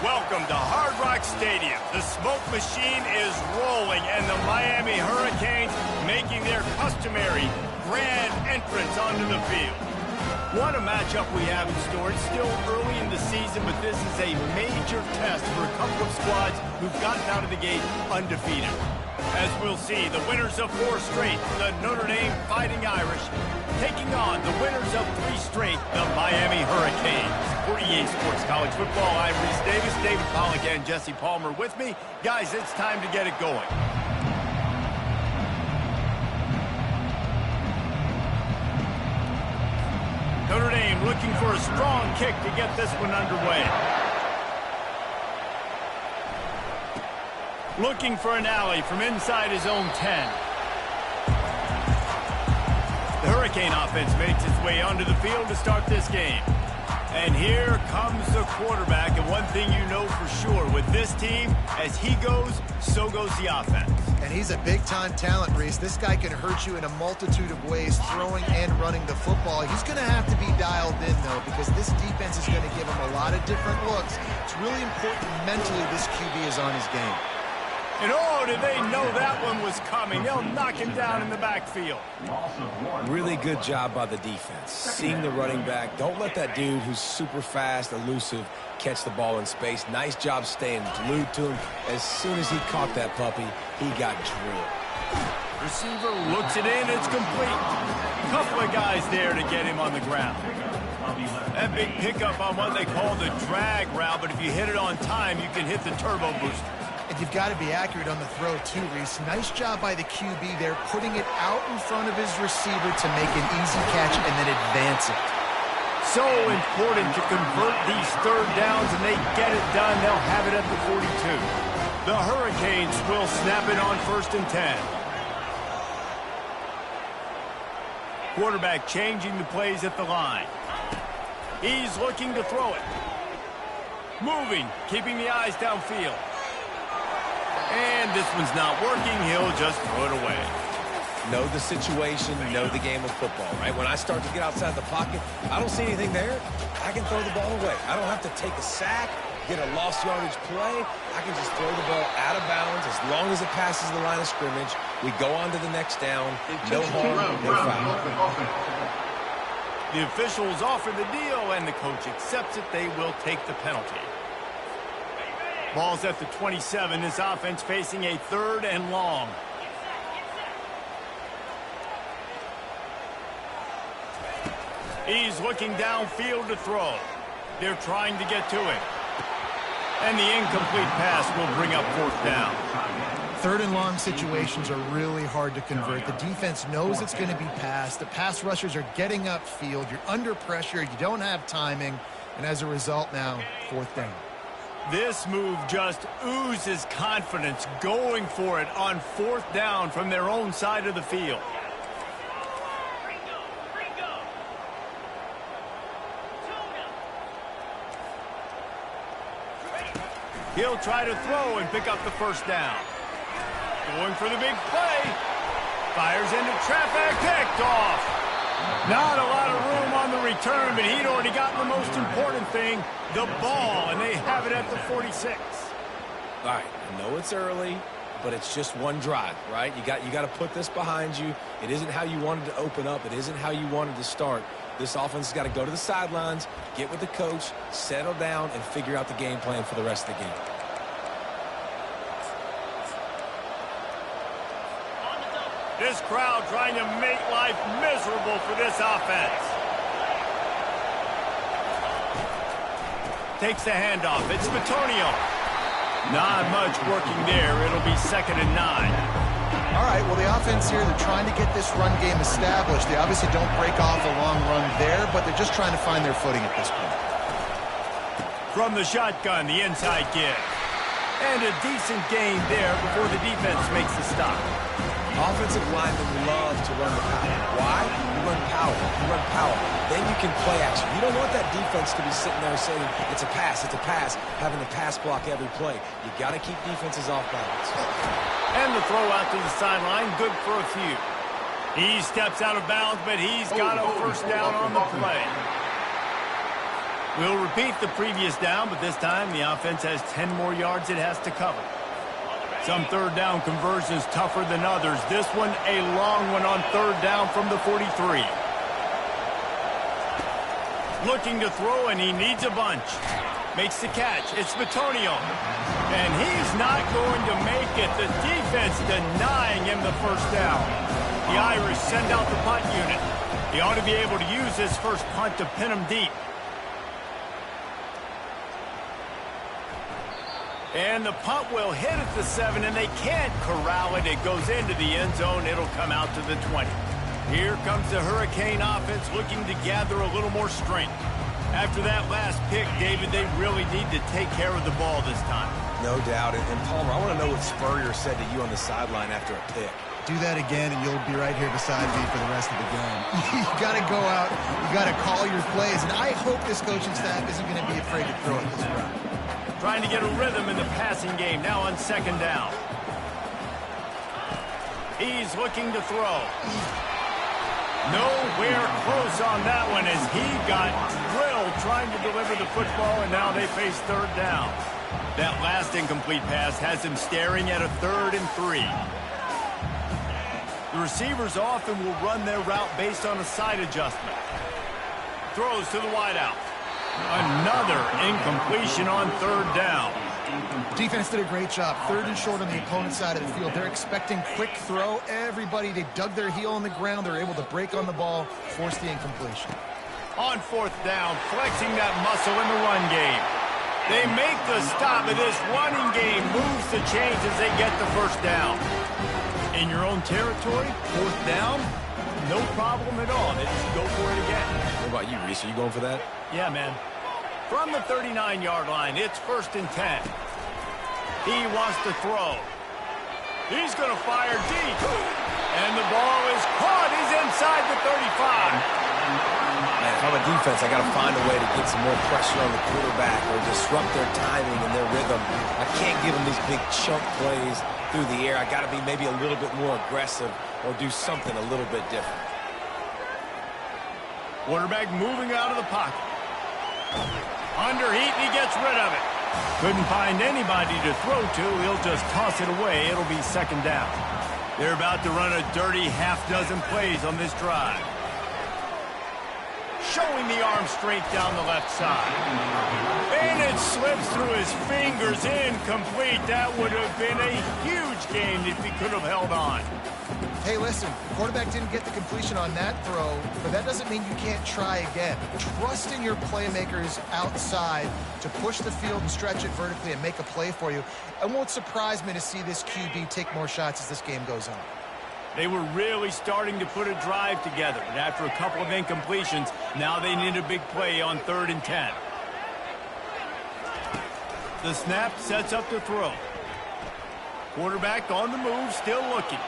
Welcome to Hard Rock Stadium. The smoke machine is rolling, and the Miami Hurricanes making their customary grand entrance onto the field. What a matchup we have in store. It's still early in the season, but this is a major test for a couple of squads who've gotten out of the gate undefeated. As we'll see, the winners of 4 straight, the Notre Dame Fighting Irish, taking on the winners of 3 straight, the Miami Hurricanes. For EA Sports College Football, I'm Reese Davis, David Pollack, and Jesse Palmer with me. Guys, it's time to get it going. Notre Dame looking for a strong kick to get this one underway. Looking for an alley from inside his own 10. The Hurricane offense makes its way onto the field to start this game. And here comes the quarterback, and one thing you know for sure, with this team, as he goes, so goes the offense. And he's a big-time talent, Reese. This guy can hurt you in a multitude of ways, throwing and running the football. He's going to have to be dialed in, though, because this defense is going to give him a lot of different looks. It's really important mentally this QB is on his game. And oh, did they know that one was coming. They'll knock him down in the backfield. Really good job by the defense. Seeing the running back. Don't let that dude who's super fast, elusive, catch the ball in space. Nice job staying glued to him. As soon as he caught that puppy, he got drilled. Receiver looks it in. It's complete. Couple of guys there to get him on the ground. That big pickup on what they call the drag route, but if you hit it on time, you can hit the turbo booster. And you've got to be accurate on the throw, too, Reese. Nice job by the QB there, putting it out in front of his receiver to make an easy catch and then advance it. So important to convert these third downs, and they get it done. They'll have it at the 42. The Hurricanes will snap it on 1st and 10. Quarterback changing the plays at the line. He's looking to throw it. Moving, keeping the eyes downfield. And this one's not working. He'll just throw it away. Know the situation, know the game of football, right? When I start to get outside the pocket, I don't see anything there. I can throw the ball away. I don't have to take a sack, get a lost yardage play. I can just throw the ball out of bounds as long as it passes the line of scrimmage. We go on to the next down. No harm, no foul. The officials offer the deal, and the coach accepts it. They will take the penalty. Ball's at the 27. This offense facing a 3rd and long. He's looking downfield to throw. They're trying to get to it. And the incomplete pass will bring up 4th down. 3rd and long situations are really hard to convert. The defense knows it's going to be passed. The pass rushers are getting upfield. You're under pressure. You don't have timing. And as a result now, 4th down. This move just oozes confidence, going for it on 4th down from their own side of the field. He'll try to throw and pick up the 1st down. Going for the big play. Fires into traffic, picked off. Not a lot of room on the return, but he'd already gotten the most important thing, the ball, and they have it at the 46. All right, I know it's early, but it's just one drive, right? You got to put this behind you. It isn't how you wanted to open up. It isn't how you wanted to start. This offense has got to go to the sidelines, get with the coach, settle down, and figure out the game plan for the rest of the game. This crowd trying to make life miserable for this offense. Takes the handoff. It's Batonio. Not much working there. It'll be 2nd and 9. All right, well, the offense here, they're trying to get this run game established. They obviously don't break off a long run there, but they're just trying to find their footing at this point. From the shotgun, the inside give. And a decent gain there before the defense makes the stop. Offensive linemen love to run the power. Why? You run power. You run power. Then you can play action. You don't want that defense to be sitting there saying, it's a pass, having to pass block every play. You got to keep defenses off balance. And the throw out to the sideline, good for a few. He steps out of bounds, but he's got a 1st down on the play. We'll repeat the previous down, but this time the offense has 10 more yards it has to cover. Some third down conversions tougher than others. This one a long one on third down from the 43. Looking to throw, and he needs a bunch. Makes the catch. It's Bitonio. And he's not going to make it. The defense denying him the first down. The Irish send out the punt unit. He ought to be able to use this first punt to pin him deep. And the punt will hit at the 7, and they can't corral it. It goes into the end zone. It'll come out to the 20. Here comes the Hurricane offense looking to gather a little more strength. After that last pick, David, they really need to take care of the ball this time. No doubt. And Palmer, I want to know what Spurrier said to you on the sideline after a pick. Do that again, and you'll be right here beside me for the rest of the game. You got to go out. You got to call your plays. And I hope this coaching staff isn't going to be afraid to throw it this round. Trying to get a rhythm in the passing game. Now on second down. He's looking to throw. Nowhere close on that one as he got drilled trying to deliver the football, and now they face third down. That last incomplete pass has him staring at a 3rd and 3. The receivers often will run their route based on a side adjustment. Throws to the wideout. Another incompletion on third down. Defense did a great job. 3rd and short on the opponent's side of the field. They're expecting quick throw. Everybody, they dug their heel on the ground. They're able to break on the ball, force the incompletion. On 4th down, flexing that muscle in the run game. They make the stop, and this running game moves the chains as they get the first down. In your own territory, 4th down, no problem at all. They just go for it again. What about you, Reese? Are you going for that? Yeah, man. From the 39-yard line, it's 1st and 10. He wants to throw. He's going to fire deep. And the ball is caught. He's inside the 35. Man, if I'm a defense, I got to find a way to get some more pressure on the quarterback or disrupt their timing and their rhythm. I can't give them these big chunk plays through the air. I got to be maybe a little bit more aggressive or do something a little bit different. Quarterback moving out of the pocket. Under heat, and he gets rid of it. Couldn't find anybody to throw to. He'll just toss it away. It'll be second down. They're about to run a dirty half-dozen plays on this drive. Showing the arm straight down the left side. And it slips through his fingers. Incomplete. That would have been a huge gain if he could have held on. Hey, listen, the quarterback didn't get the completion on that throw, but that doesn't mean you can't try again. Trust in your playmakers outside to push the field and stretch it vertically and make a play for you. It won't surprise me to see this QB take more shots as this game goes on. They were really starting to put a drive together, and after a couple of incompletions, now they need a big play on 3rd and 10. The snap sets up the throw. Quarterback on the move, still looking.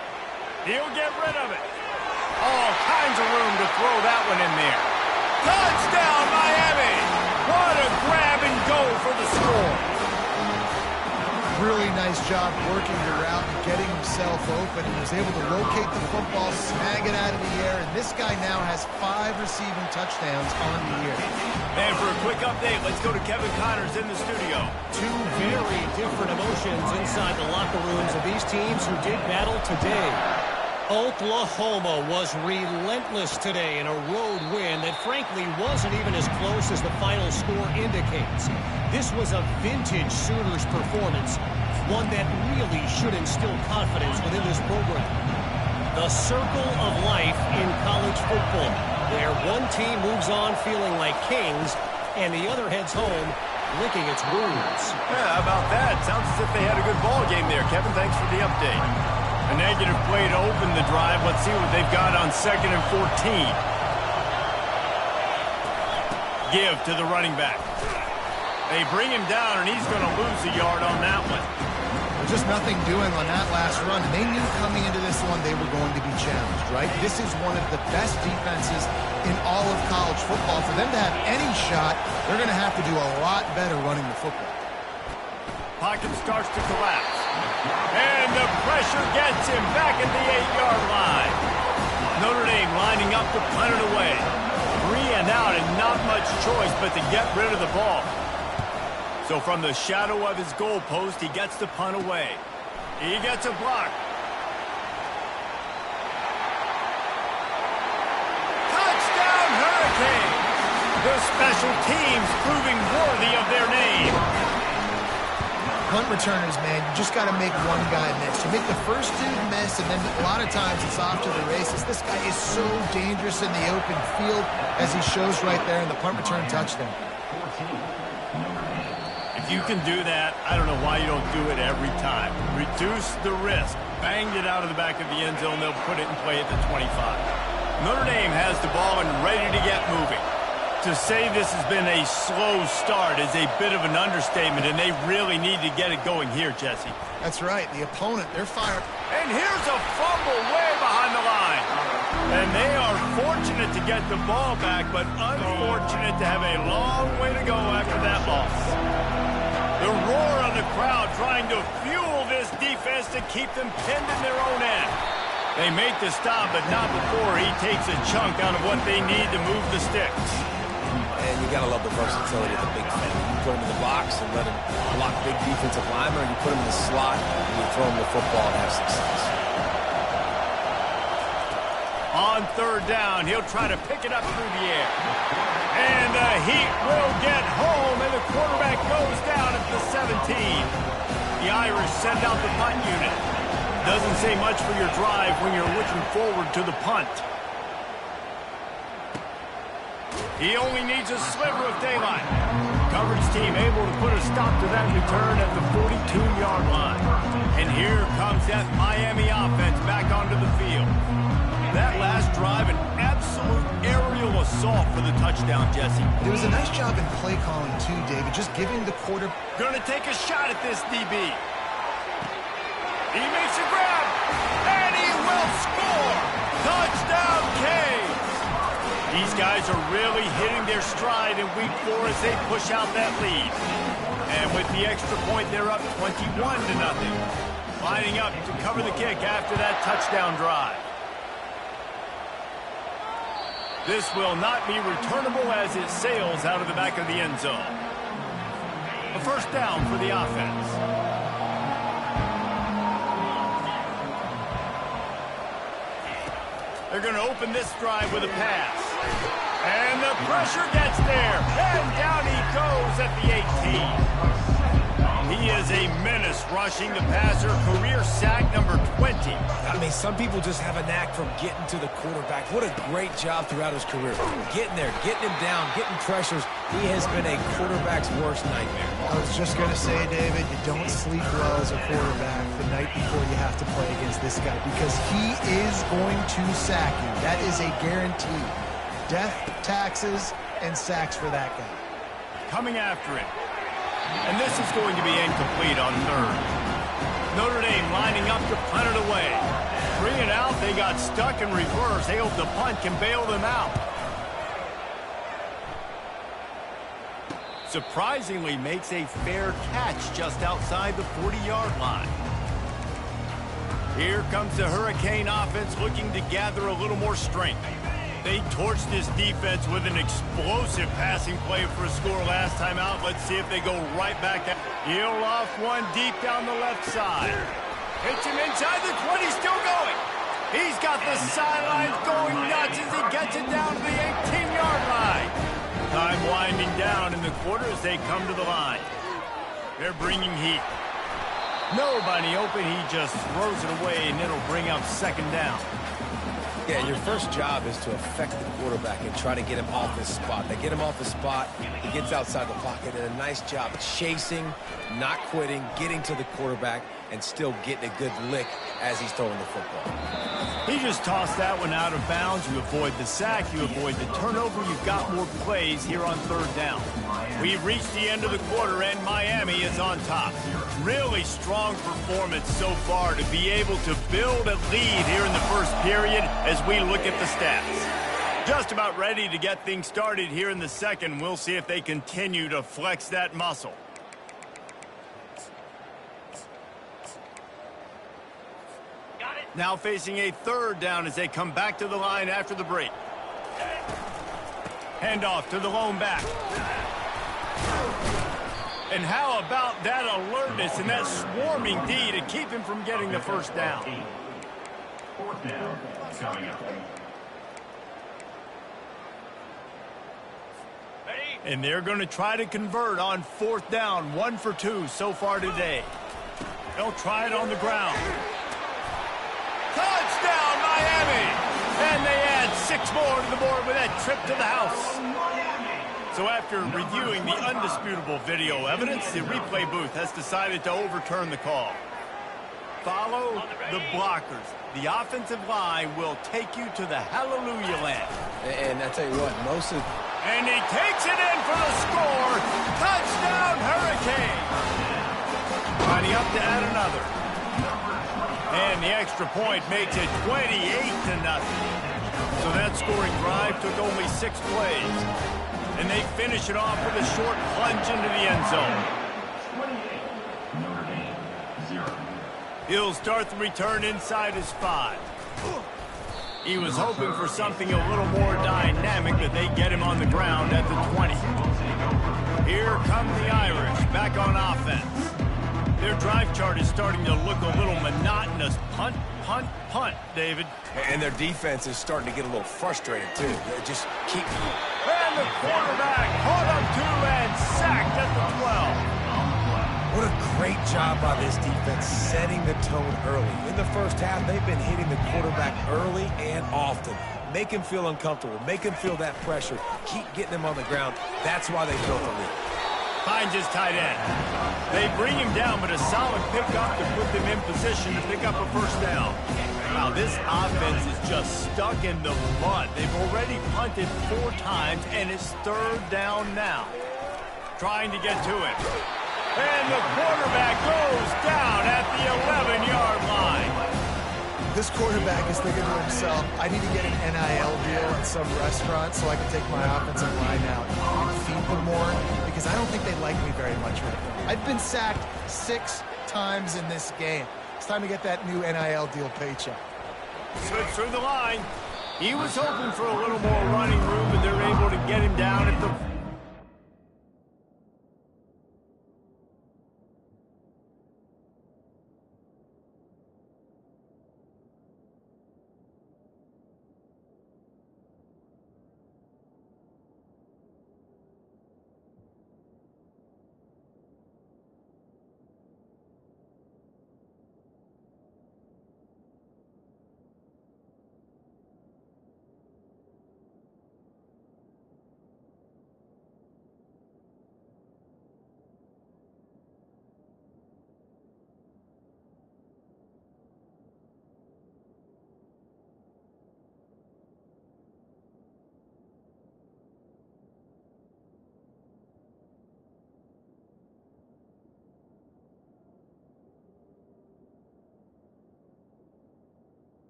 He'll get rid of it. All kinds of room to throw that one in there. Touchdown, Miami! What a grab and go for the score. Really nice job working the route and getting himself open. He was able to locate the football, snag it out of the air, and this guy now has 5 receiving touchdowns on the year. And for a quick update, let's go to Kevin Connors in the studio. 2 very different emotions inside the locker rooms of these teams who did battle today. Oklahoma was relentless today in a road win that frankly wasn't even as close as the final score indicates. This was a vintage Sooners performance, one that really should instill confidence within this program. The circle of life in college football, where one team moves on feeling like kings and the other heads home licking its wounds. Yeah, how about that? Sounds as if they had a good ball game there. Kevin, thanks for the update. A negative play to open the drive. Let's see what they've got on 2nd and 14. Give to the running back. They bring him down, and he's going to lose a yard on that one. Just nothing doing on that last run. And they knew coming into this one they were going to be challenged, right? This is one of the best defenses in all of college football. For them to have any shot, they're going to have to do a lot better running the football. Pocket starts to collapse. And the pressure gets him back at the 8-yard line. Notre Dame lining up to punt it away. 3 and out and not much choice but to get rid of the ball. So from the shadow of his goal post, he gets the punt away. He gets a block. Touchdown, Hurricanes! The special teams proving worthy of their name. Punt returners, man, you just got to make one guy miss. You make the first dude miss, and then a lot of times it's off to the races. This guy is so dangerous in the open field, as he shows right there in the punt return touchdown. If you can do that, I don't know why you don't do it every time. Reduce the risk. Banged it out of the back of the end zone. They'll put it in play at the 25. Notre Dame has the ball and ready to get moving. To say this has been a slow start is a bit of an understatement, and they really need to get it going here, Jesse. That's right. The opponent, they're fired. And here's a fumble way behind the line. And they are fortunate to get the ball back, but unfortunate to have a long way to go after that loss. The roar of the crowd trying to fuel this defense to keep them pinned in their own end. They make the stop, but not before he takes a chunk out of what they need to move the sticks. And you got to love the versatility of the big fan. You put him in the box and let him block big defensive linemen, or you put him in the slot and you throw him the football and have success. On third down, he'll try to pick it up through the air. And the Heat will get home, and the quarterback goes down at the 17. The Irish send out the punt unit. Doesn't say much for your drive when you're looking forward to the punt. He only needs a sliver of daylight. Coverage team able to put a stop to that return at the 42-yard line. And here comes that Miami offense back onto the field. That last drive, an absolute aerial assault for the touchdown, Jesse. It was a nice job in play calling, too, David, just giving the quarter. Going to take a shot at this DB. He makes a grab, and he will score! Touchdown, Canes! These guys are really hitting their stride in week 4 as they push out that lead. And with the extra point, they're up 21-0. Lining up to cover the kick after that touchdown drive. This will not be returnable as it sails out of the back of the end zone. A first down for the offense. They're going to open this drive with a pass. And the pressure gets there. And down he goes at the 18. He is a menace rushing the passer. Career sack number 20. I mean, some people just have a knack for getting to the quarterback. What a great job throughout his career. Getting there, getting him down, getting pressures. He has been a quarterback's worst nightmare. I was just going to say, David, you don't sleep well as a quarterback the night before you have to play against this guy, because he is going to sack you. That is a guarantee. Death, taxes, and sacks for that guy. Coming after it. And this is going to be incomplete on third. Notre Dame lining up to punt it away. 3 and out, they got stuck in reverse. They hope the punt can bail them out. Surprisingly makes a fair catch just outside the 40-yard line. Here comes the Hurricane offense looking to gather a little more strength. They torched this defense with an explosive passing play for a score last time out. Let's see if they go right back at. He'll off one deep down the left side. Hits him inside the 20, still going. He's got the sidelines going nuts as he gets it down to the 18-yard line. Time winding down in the quarter as they come to the line. They're bringing heat. Nobody open, he just throws it away, and it'll bring up second down. Yeah, your first job is to affect the quarterback and try to get him off his spot. They get him off his spot, he gets outside the pocket, and a nice job chasing, not quitting, getting to the quarterback, and still getting a good lick as he's throwing the football. He just tossed that one out of bounds. You avoid the sack, you avoid the turnover. You've got more plays here on third down. We've reached the end of the quarter, and Miami is on top. Really strong performance so far to be able to build a lead here in the first period as we look at the stats. Just about ready to get things started here in the second. We'll see if they continue to flex that muscle. Now facing a third down as they come back to the line after the break. Handoff to the lone back. And how about that alertness and that swarming D to keep him from getting the first down? Fourth down coming up. And they're going to try to convert on fourth down. 1 for 2 so far today. They'll try it on the ground. Touchdown, Miami! And they add 6 more to the board with that trip to the house. So after reviewing the undisputable video evidence, the replay booth has decided to overturn the call. Follow the blockers. The offensive line will take you to the hallelujah land. And I tell you what, And he takes it in for the score. Touchdown, Hurricane. Lining up to add another. And the extra point makes it 28-0. So that scoring drive took only 6 plays. And they finish it off with a short plunge into the end zone. He'll start the return inside his 5. He was hoping for something a little more dynamic, but they get him on the ground at the 20. Here come the Irish, back on offense. Their drive chart is starting to look a little monotonous. Punt, punt, punt, David. And their defense is starting to get a little frustrated, too. They just keep... And the quarterback caught up to and sacked at the 12. What a great job by this defense setting the tone early. In the first half, they've been hitting the quarterback early and often. Make him feel uncomfortable. Make him feel that pressure. Keep getting him on the ground. That's why they built the lead. Finds his tight end. They bring him down, but a solid pickup to put them in position to pick up a first down. Now, this offense is just stuck in the mud. They've already punted 4 times, and it's 3rd down now. Trying to get to it. And the quarterback goes down at the 11-yard line. This quarterback is thinking to himself, I need to get an NIL deal at some restaurant so I can take my offensive line out and feed them more, because I don't think they like me very much right now. I've been sacked 6 times in this game. It's time to get that new NIL deal paycheck. Switch through the line. He was hoping for a little more running room, but they're able to get him down at the...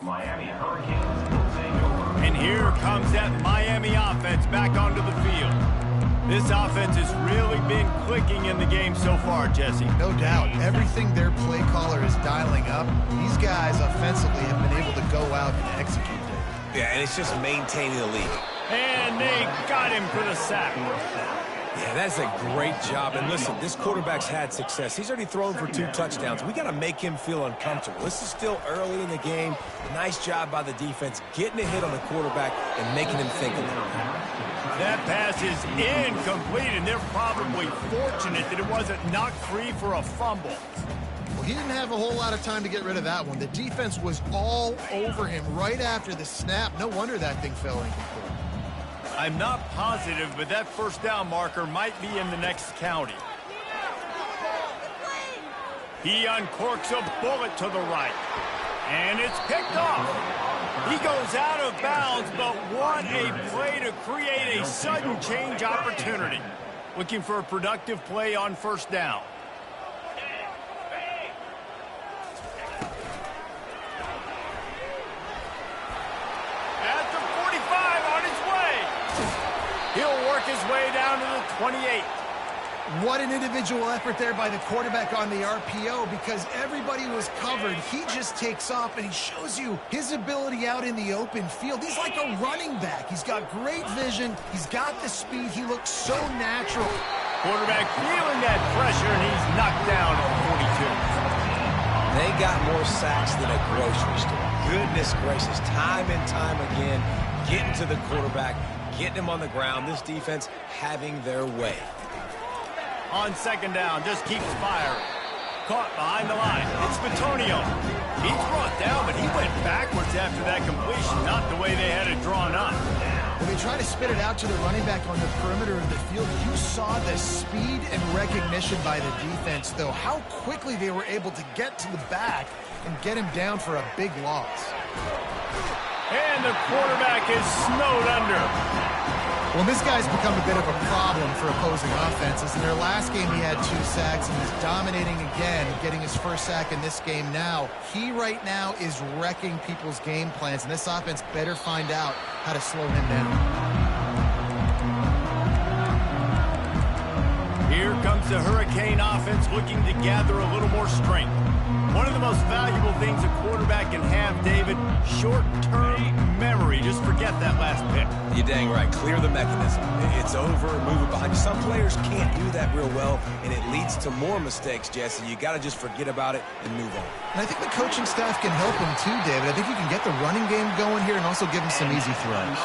Miami Hurricanes will take over. And here comes that Miami offense back onto the field. This offense has really been clicking in the game so far, Jesse. No doubt. Everything their play caller is dialing up, these guys offensively have been able to go out and execute it. Yeah, and it's just maintaining the lead. And they got him for the sack. Yeah, that's a great job. And listen, this quarterback's had success. He's already thrown for 2 touchdowns. We got to make him feel uncomfortable. This is still early in the game. Nice job by the defense, getting a hit on the quarterback and making him think a little bit. That pass is incomplete, and they're probably fortunate that it wasn't knocked free for a fumble. Well, he didn't have a whole lot of time to get rid of that one. The defense was all over him right after the snap. No wonder that thing fell incomplete. I'm not positive, but that first down marker might be in the next county. He uncorks a bullet to the right, and it's picked off. He goes out of bounds, but what a play to create a sudden change opportunity. Looking for a productive play on first down. At the 45, on his way. He'll work his way down to the 28. What an individual effort there by the quarterback on the RPO, because everybody was covered. He just takes off, and he shows you his ability out in the open field. He's like a running back. He's got great vision. He's got the speed. He looks so natural. Quarterback feeling that pressure, and he's knocked down at the 42. They got more sacks than a grocery store. Goodness gracious, time and time again, getting to the quarterback, getting him on the ground. This defense having their way. On second down, just keeps firing. Caught behind the line. It's Bitonio. He's brought down, but he went backwards after that completion, not the way they had it drawn up. When they try to spit it out to the running back on the perimeter of the field, you saw the speed and recognition by the defense, though, how quickly they were able to get to the back and get him down for a big loss. And the quarterback is snowed under. Well, this guy's become a bit of a problem for opposing offenses. In their last game, he had 2 sacks, and he's dominating again, getting his first sack in this game now. He right now is wrecking people's game plans, and this offense better find out how to slow him down. Here comes the Hurricane offense looking to gather a little more strength. One of the most valuable things a quarterback can have, David, short-term memory. Just forget that last pick. You're dang right. Clear the mechanism. It's over, move it behind you. Some players can't do that real well, and it leads to more mistakes, Jesse. You got to just forget about it and move on. And I think the coaching staff can help him too, David. I think you can get the running game going here and also give him some easy throws.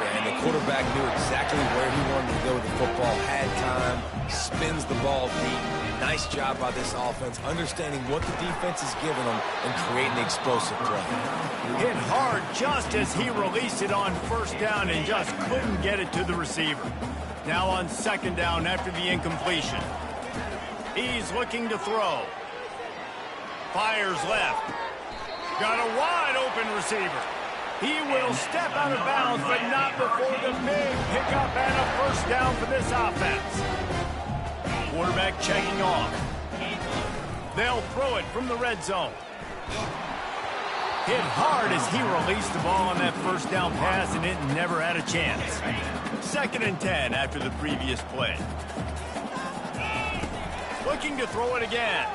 Yeah, and the quarterback knew exactly where he wanted to go with the football, had time, spins the ball deep. Nice job by this offense, understanding what the defense is giving them and creating explosive play. Hit hard just as he released it on first down and just couldn't get it to the receiver. Now on second down after the incompletion. He's looking to throw. Fires left. Got a wide open receiver. He will step out of bounds, but not before the big pickup and a first down for this offense. Quarterback checking off. They'll throw it from the red zone. Hit hard as he released the ball on that first down pass, and it never had a chance. 2nd and 10 after the previous play. Looking to throw it again.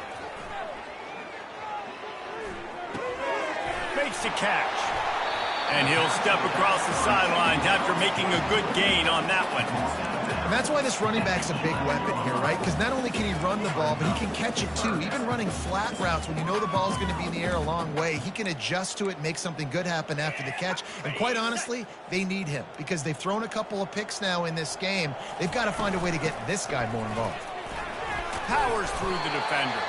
Makes the catch. And he'll step across the sidelines after making a good gain on that one. And that's why this running back's a big weapon here, right? Because not only can he run the ball, but he can catch it too. Even running flat routes when you know the ball's going to be in the air a long way, he can adjust to it, make something good happen after the catch. And quite honestly, they need him because they've thrown a couple of picks now in this game. They've got to find a way to get this guy more involved. Powers through the defender.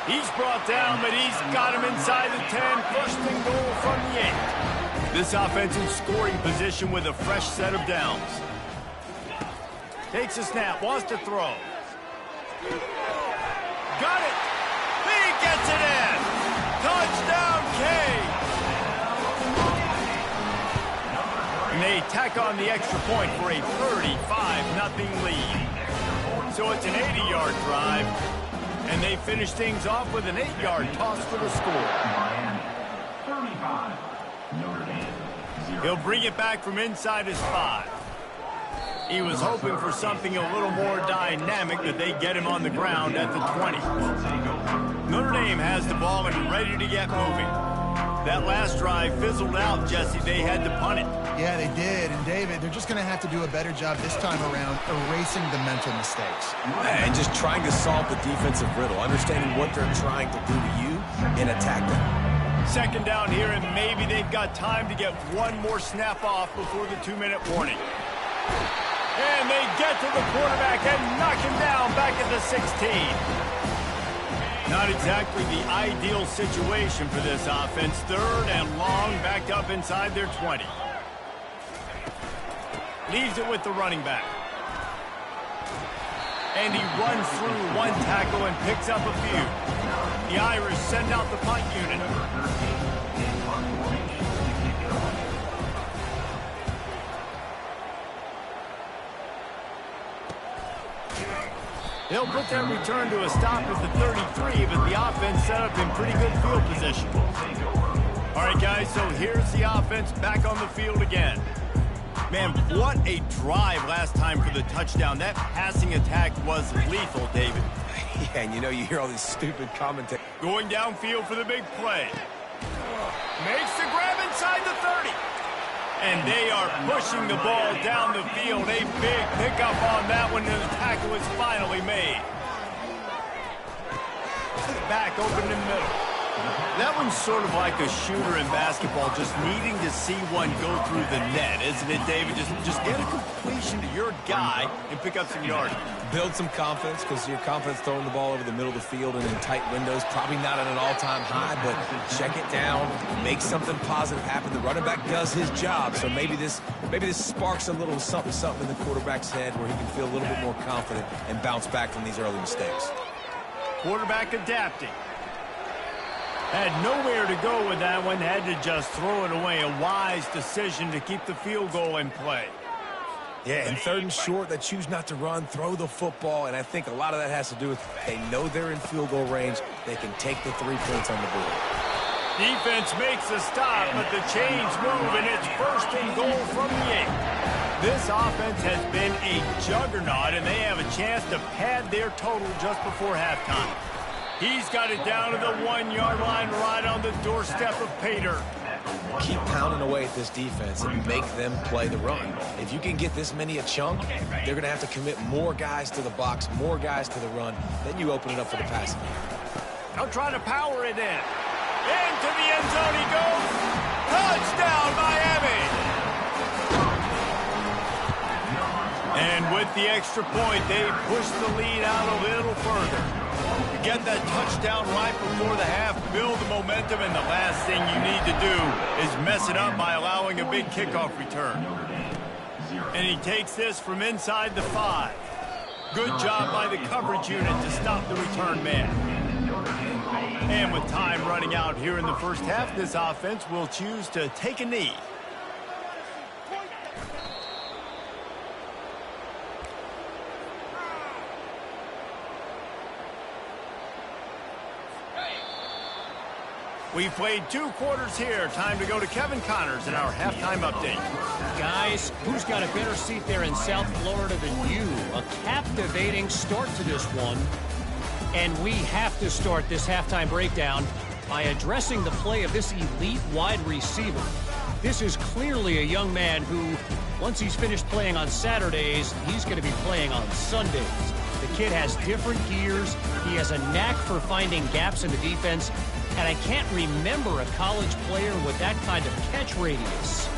He's brought down, but he's got him inside the 10. First and goal from the 8. This offense in scoring position with a fresh set of downs. Takes a snap, wants to throw. Got it! He gets it in! Touchdown, K! And they tack on the extra point for a 35-0 lead. So it's an 80-yard drive, and they finish things off with an 8-yard toss for the score. He'll bring it back from inside his 5. He was hoping for something a little more dynamic, but they get him on the ground at the 20. Notre Dame has the ball and ready to get moving. That last drive fizzled out, Jesse. They had to punt it. Yeah, they did. And, David, they're just going to have to do a better job this time around erasing the mental mistakes. And just trying to solve the defensive riddle, understanding what they're trying to do to you and attack them. Second down here, and maybe they've got time to get one more snap off before the 2-minute warning. And they get to the quarterback and knock him down back at the 16. Not exactly the ideal situation for this offense. 3rd and long, backed up inside their 20. Leaves it with the running back. And he runs through one tackle and picks up a few. The Irish send out the punt unit. They'll put that return to a stop at the 33, but the offense set up in pretty good field position. All right, guys, so here's the offense back on the field again. Man, what a drive last time for the touchdown. That passing attack was lethal, David. Yeah, and you hear all these stupid commentators. Going downfield for the big play. Makes the grab inside the 30. And they are pushing the ball down the field. A big pickup on that one, and the tackle is finally made. Back open in the middle. That one's sort of like a shooter in basketball, just needing to see one go through the net, isn't it, David? Just get a completion to your guy and pick up some yardage. Build some confidence, because your confidence throwing the ball over the middle of the field and in tight windows, probably not at an all-time high, but check it down, make something positive happen. The running back does his job, so maybe this sparks a little something in the quarterback's head where he can feel a little bit more confident and bounce back from these early mistakes. Quarterback adapting. Had nowhere to go with that one, had to just throw it away. A wise decision to keep the field goal in play. Yeah, and 3rd and short, they choose not to run, throw the football, and I think a lot of that has to do with they know they're in field goal range. They can take the 3 points on the board. Defense makes a stop, but the chains move, and it's 1st and goal from the 8. This offense has been a juggernaut, and they have a chance to pad their total just before halftime. He's got it down to the 1-yard line right on the doorstep of Pater. Keep pounding away at this defense and make them play the run. If you can get this many a chunk, they're going to have to commit more guys to the box, more guys to the run. Then you open it up for the passing game. They'll try to power it in. Into the end zone he goes. Touchdown, Miami! And with the extra point, they push the lead out a little further. Get that touchdown right before the half, build the momentum, and the last thing you need to do is mess it up by allowing a big kickoff return. And he takes this from inside the 5. Good job by the coverage unit to stop the return man. And with time running out here in the first half, this offense will choose to take a knee. We've played 2 quarters here. Time to go to Kevin Connors in our halftime update. Guys, who's got a better seat there in South Florida than you? A captivating start to this one. And we have to start this halftime breakdown by addressing the play of this elite wide receiver. This is clearly a young man who, once he's finished playing on Saturdays, he's going to be playing on Sundays. The kid has different gears. He has a knack for finding gaps in the defense. And I can't remember a college player with that kind of catch radius.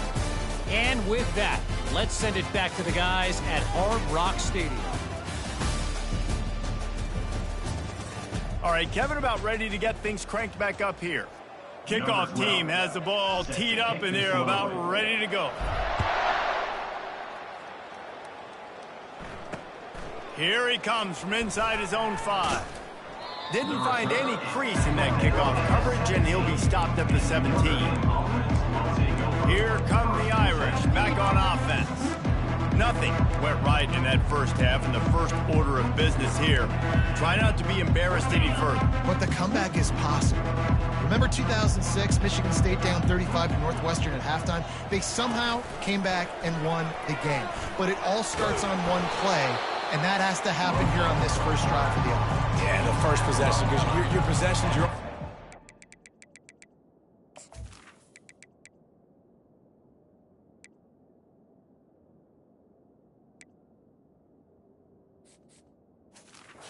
And with that, let's send it back to the guys at Hard Rock Stadium. All right, Kevin, about ready to get things cranked back up here. Kickoff team has the ball teed up, and they're about ready to go. Here he comes from inside his own 5. Didn't find any crease in that kickoff coverage, and he'll be stopped at the 17. Here come the Irish back on offense. Nothing went right in that first half, and the first order of business here. Try not to be embarrassed any further. But the comeback is possible. Remember 2006, Michigan State down 35 to Northwestern at halftime? They somehow came back and won the game. But it all starts on one play, and that has to happen here on this first drive for the offense. Yeah, the first possession, because your possessions, your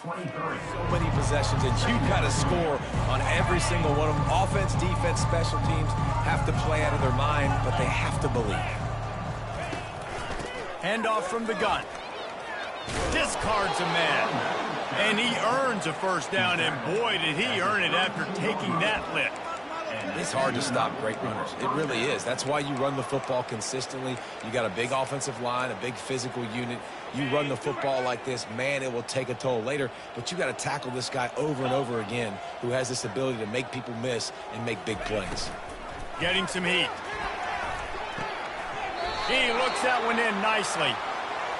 23. so many possessions, and you got to score on every single one of them. Offense, defense, special teams have to play out of their mind, but they have to believe. Handoff from the gun. Discards a man. And he earns a first down, and boy, did he earn it after taking that lift. It's hard to stop great runners. It really is. That's why you run the football consistently. You got a big offensive line, a big physical unit. You run the football like this, man, it will take a toll later. But you got to tackle this guy over and over again who has this ability to make people miss and make big plays. Getting some heat. He looks that one in nicely.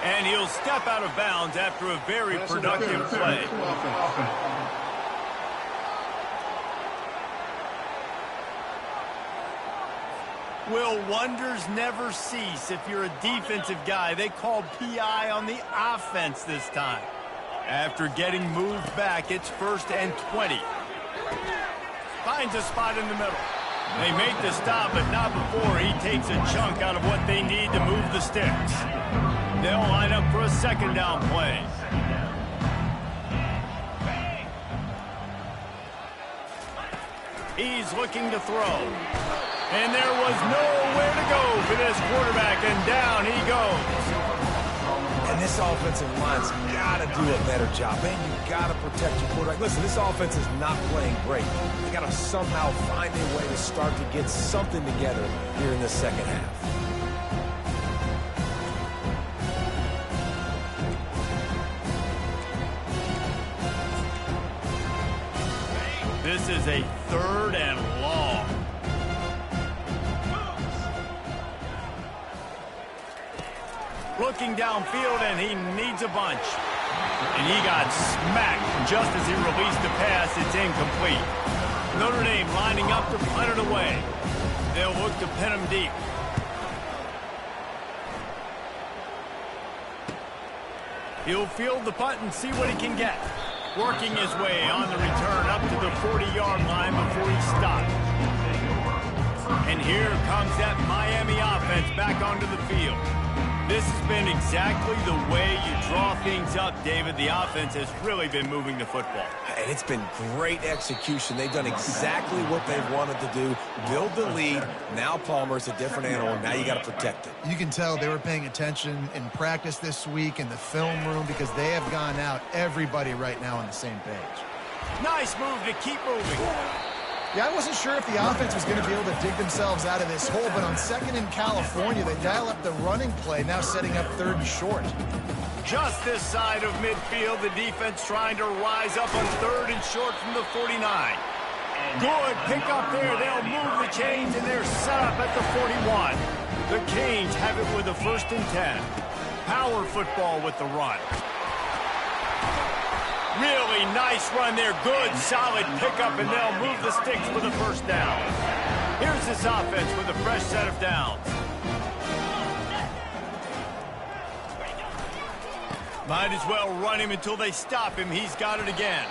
And he'll step out of bounds after a very productive play. Will wonders never cease if you're a defensive guy? They called PI on the offense this time. After getting moved back, it's 1st and 20. Finds a spot in the middle. They make the stop, but not before he takes a chunk out of what they need to move the sticks. They'll line up for a second down play. He's looking to throw. And there was nowhere to go for this quarterback, and down he goes. And this offensive line's got to do a better job. Man, you got to protect your quarterback. Listen, this offense is not playing great. They got to somehow find a way to start to get something together here in the second half. This is a 3rd and long. Looking downfield, and he needs a bunch. And he got smacked just as he released the pass. It's incomplete. Notre Dame lining up to punt it away. They'll look to pin him deep. He'll field the punt and see what he can get. Working his way on the return up to the 40-yard line before he stopped. And here comes that Miami offense back onto the field. This has been exactly the way you draw things up, David. The offense has really been moving the football. And it's been great execution. They've done exactly what they've wanted to do. Build the lead. Now Palmer's a different animal. Now you got to protect it. You can tell they were paying attention in practice this week in the film room because they have gone out, everybody right now on the same page. Nice move to keep moving. Yeah, I wasn't sure if the offense was going to be able to dig themselves out of this hole, but on 2nd in California, they dial up the running play, now setting up 3rd and short. Just this side of midfield, the defense trying to rise up on 3rd and short from the 49. Good pick up there. They'll move the chains, and they're set up at the 41. The Canes have it with a 1st and 10. Power football with the run. Really nice run there. Good, solid pickup, and they'll move the sticks for the 1st down. Here's this offense with a fresh set of downs. Might as well run him until they stop him. He's got it again.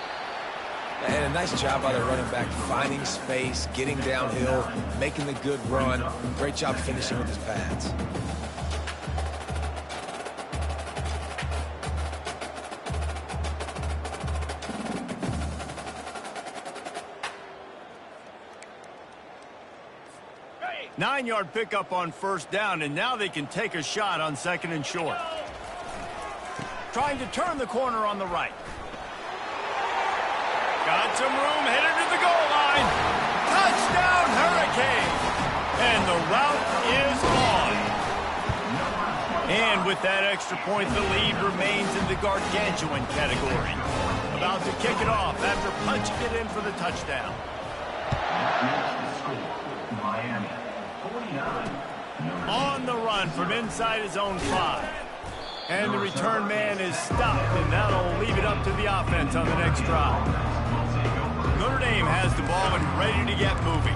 And a nice job by the running back, finding space, getting downhill, making the good run. Great job finishing with his pads. Nine-yard pickup on 1st down, and now they can take a shot on 2nd and short. Trying to turn the corner on the right. Got some room, headed to the goal line. Touchdown, Hurricane! And the route is on. And with that extra point, the lead remains in the gargantuan category. About to kick it off after punching it in for the touchdown. Miami, 49. On the run from inside his own 5. And the return man is stopped, and that'll leave it up to the offense on the next drive. Notre same has the ball and ready to get moving.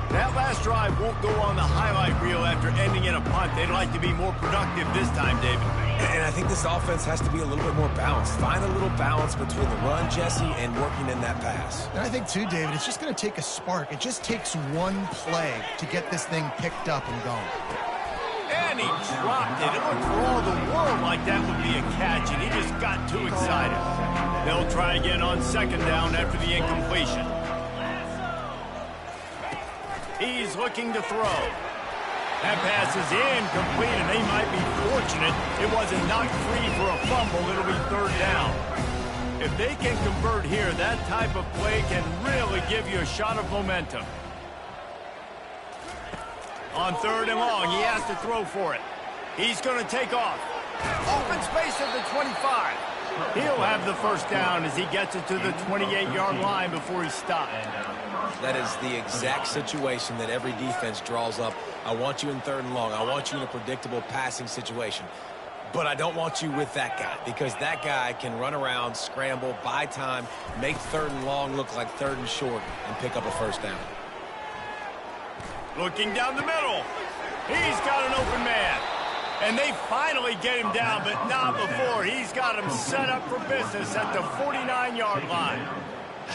That last drive won't go on the highlight reel after ending in a punt. They'd like to be more productive this time, David. And I think this offense has to be a little bit more balanced. Find a little balance between the run, Jesse, and working in that pass. And I think, too, David, it's just going to take a spark. It just takes one play to get this thing picked up and going. And he dropped it. It looked for all the world like that would be a catch, and he just got too excited. They'll try again on second down after the incompletion. He's looking to throw. That pass is incomplete, and they might be fortunate it wasn't knocked free for a fumble. It'll be third down. If they can convert here, that type of play can really give you a shot of momentum. On third and long, he has to throw for it. He's going to take off. Open space at the 25. He'll have the first down as he gets it to the 28-yard line before he stopped. That is the exact situation that every defense draws up. I want you in third and long. I want you in a predictable passing situation. But I don't want you with that guy, because that guy can run around, scramble, buy time, make third and long look like third and short, and pick up a first down. Looking down the middle. He's got an open man. And they finally get him down, but not before. He's got him set up for business at the 49-yard line.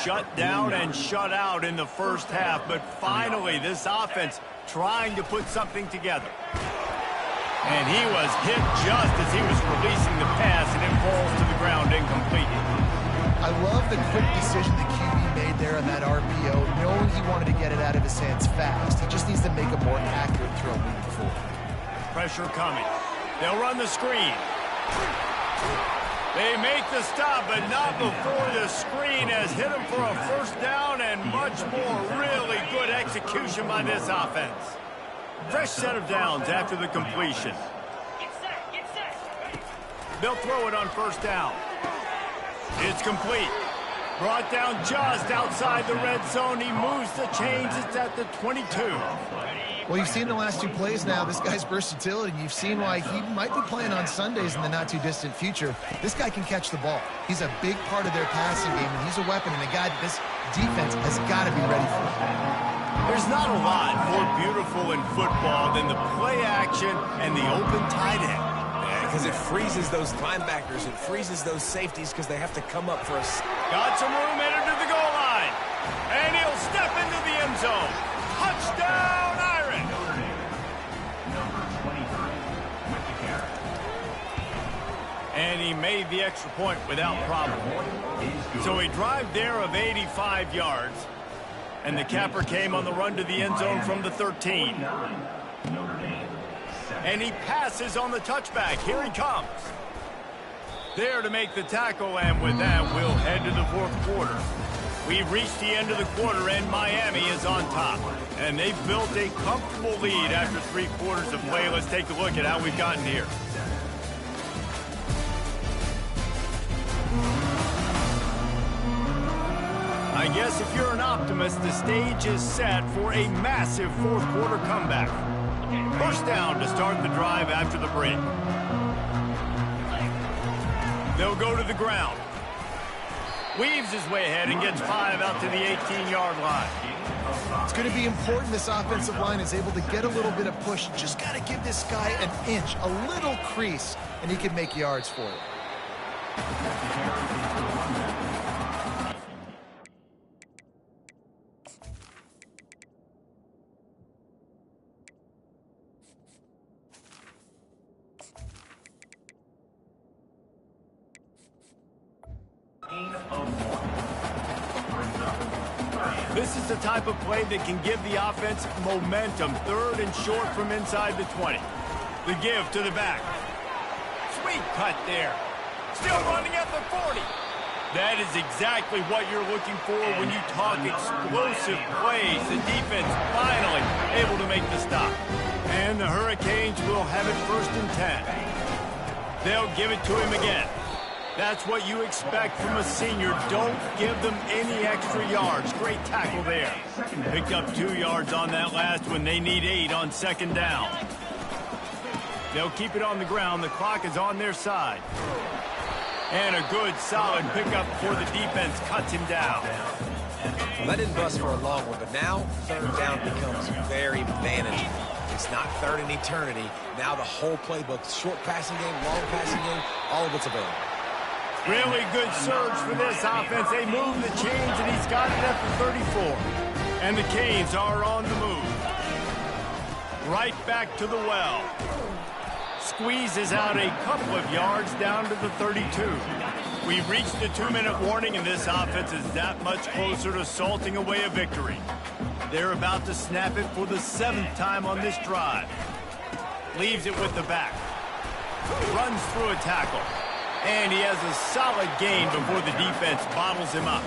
Shut down and shut out in the first half, but finally this offense trying to put something together. And he was hit just as he was releasing the pass, and it falls to the ground incomplete. I love the quick decision the QB made there on that RPO, knowing he wanted to get it out of his hands fast. He just needs to make a more accurate throw moving forward. Pressure coming. They'll run the screen. They make the stop, but not before the screen has hit them for a first down, and much more really good execution by this offense. Fresh set of downs after the completion. They'll throw it on first down. It's complete. Brought down just outside the red zone. He moves the chains. It's at the 22. Well, you've seen the last two plays now, this guy's versatility. You've seen why he might be playing on Sundays in the not-too-distant future. This guy can catch the ball. He's a big part of their passing game, and he's a weapon and a guy that this defense has got to be ready for. There's not a lot more beautiful in football than the play action and the open tight end. Because it freezes those linebackers. It freezes those safeties because they have to come up for a... Got some room headed to the goal line. And he'll step into the end zone. Touchdown, Iron. Number 23 with the carry. And he made the extra point without problem. So a drive there of 85 yards. And the capper came on the run to the end zone from the 13. And he passes on the touchback. Here he comes. There to make the tackle, and with that, we'll head to the fourth quarter. We've reached the end of the quarter, and Miami is on top. And they've built a comfortable lead after 3 quarters of play. Let's take a look at how we've gotten here. I guess if you're an optimist, the stage is set for a massive fourth quarter comeback. First down to start the drive after the break. They'll go to the ground. Weaves his way ahead and gets 5 out to the 18-yard line. It's going to be important this offensive line is able to get a little bit of push. Just got to give this guy an inch, a little crease, and he can make yards for it. This is the type of play that can give the offense momentum. Third and short from inside the 20. The give to the back. Sweet cut there. Still running at the 40. That is exactly what you're looking for when you talk explosive plays. The defense finally able to make the stop. And the Hurricanes will have it first and 10. They'll give it to him again. That's what you expect from a senior. Don't give them any extra yards. Great tackle there. Picked up 2 yards on that last one. They need 8 on second down. They'll keep it on the ground. The clock is on their side. And a good, solid pickup before the defense cuts him down. Well, that didn't bust for a long one, but now third down becomes very manageable. It's not third in eternity. Now the whole playbook, short passing game, long passing game, all of it's available. Really good surge for this offense. They move the chains, and he's got it at the 34. And the Canes are on the move. Right back to the well. Squeezes out a couple of yards down to the 32. We've reached the 2-minute warning, and this offense is that much closer to salting away a victory. They're about to snap it for the 7th time on this drive. Leaves it with the back. Runs through a tackle. And he has a solid gain before the defense bottles him up.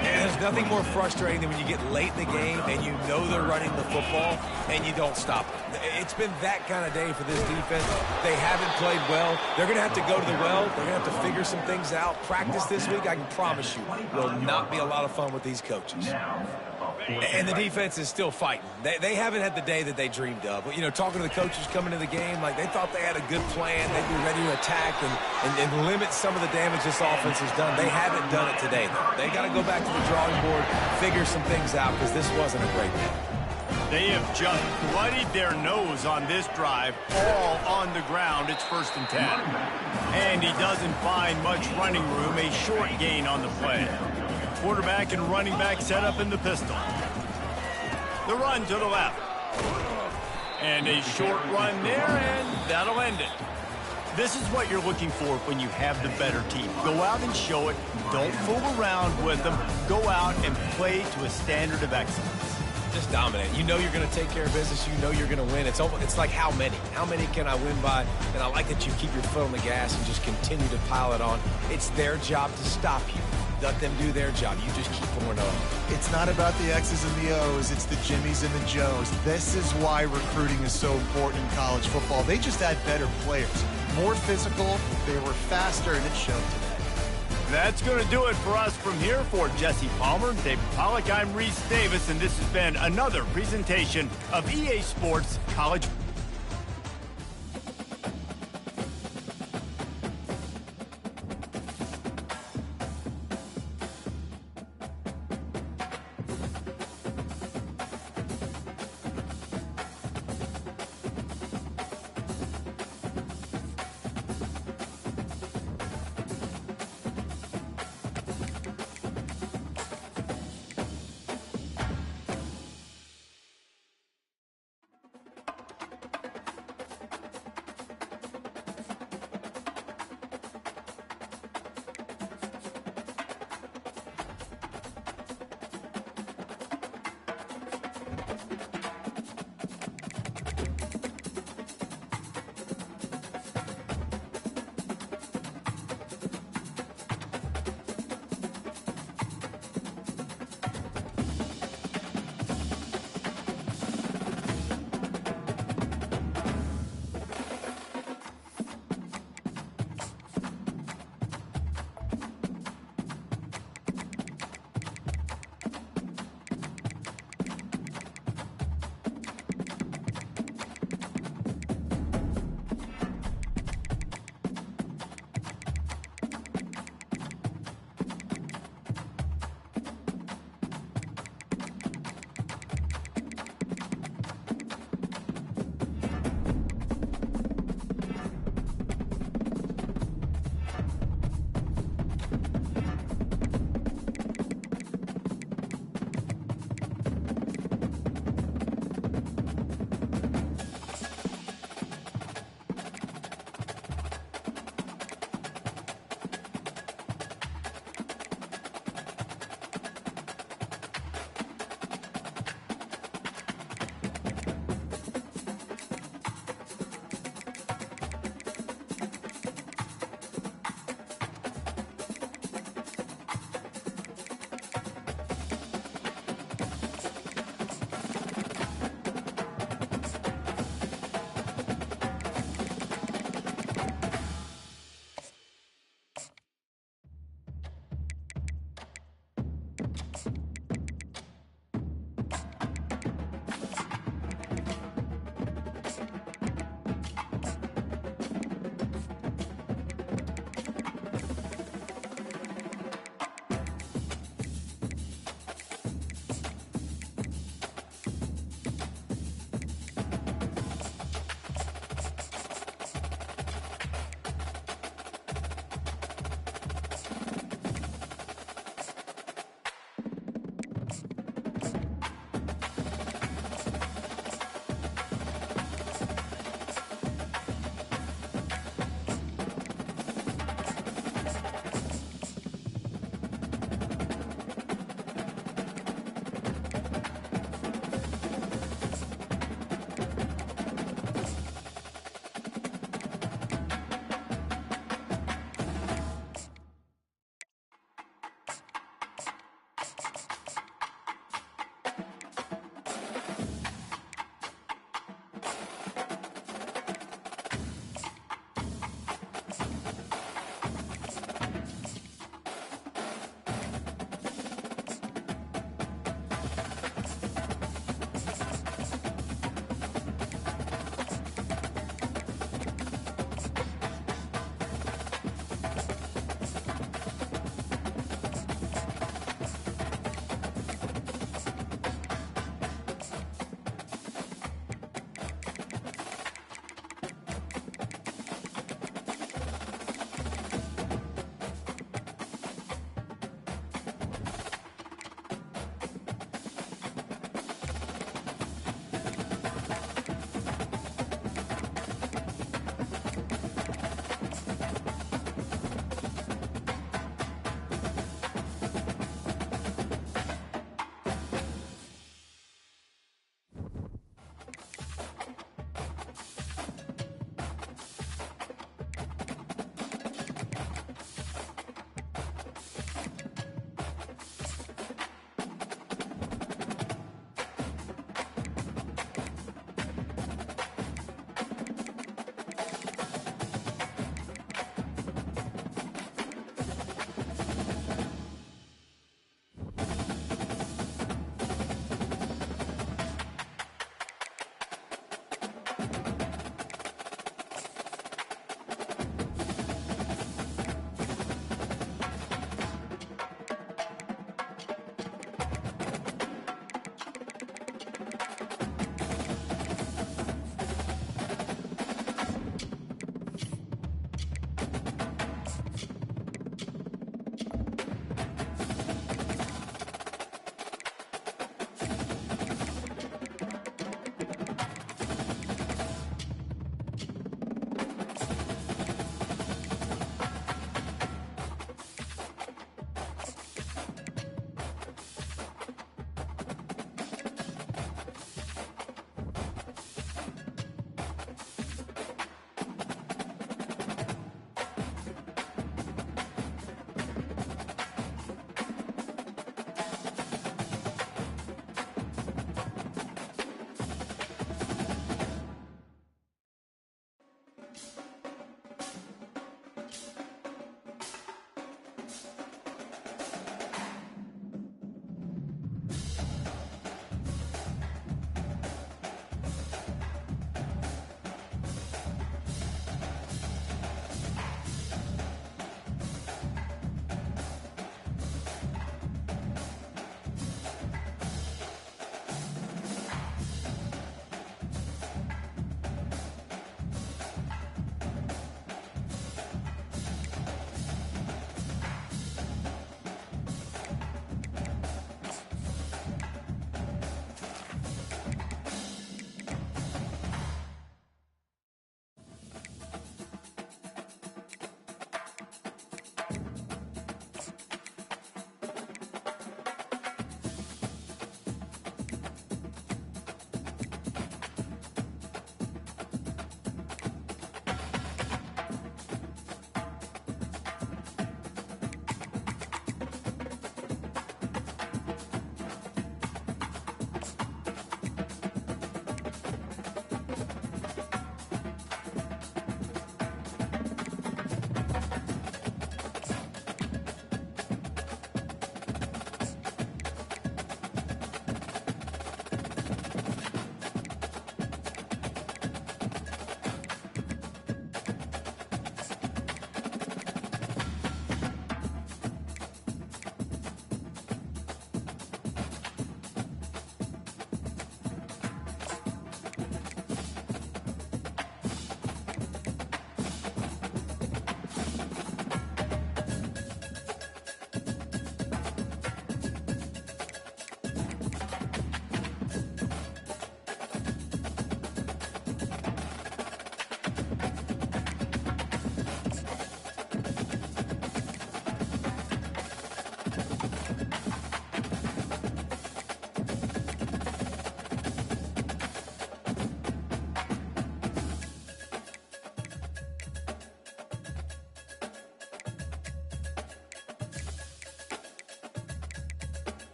And there's nothing more frustrating than when you get late in the game and you know they're running the football and you don't stop it. It's been that kind of day for this defense. They haven't played well. They're going to have to go to the well. They're going to have to figure some things out. Practice this week, I can promise you, will not be a lot of fun with these coaches. And the defense is still fighting. They haven't had the day that they dreamed of. You know, talking to the coaches coming to the game, like they thought they had a good plan. They'd be ready to attack and limit some of the damage this offense has done. They haven't done it today, though. They got to go back to the drawing board, figure some things out, because this wasn't a great day. They have just bloodied their nose on this drive, all on the ground. It's 1st and 10. And he doesn't find much running room, a short gain on the play. Quarterback and running back set up in the pistol. The run to the left. And a short run there, and that'll end it. This is what you're looking for when you have the better team. Go out and show it. Don't fool around with them. Go out and play to a standard of excellence. Just dominate. You know you're going to take care of business. You know you're going to win. It's like how many? How many can I win by? And I like that you keep your foot on the gas and just continue to pile it on. It's their job to stop you. Let them do their job. You just keep pouring on. It's not about the X's and the O's. It's the Jimmies and the Joes. This is why recruiting is so important in college football. They just had better players. More physical. They were faster, and it showed today. That's going to do it for us from here. For Jesse Palmer, David Pollack, I'm Reese Davis, and this has been another presentation of EA Sports College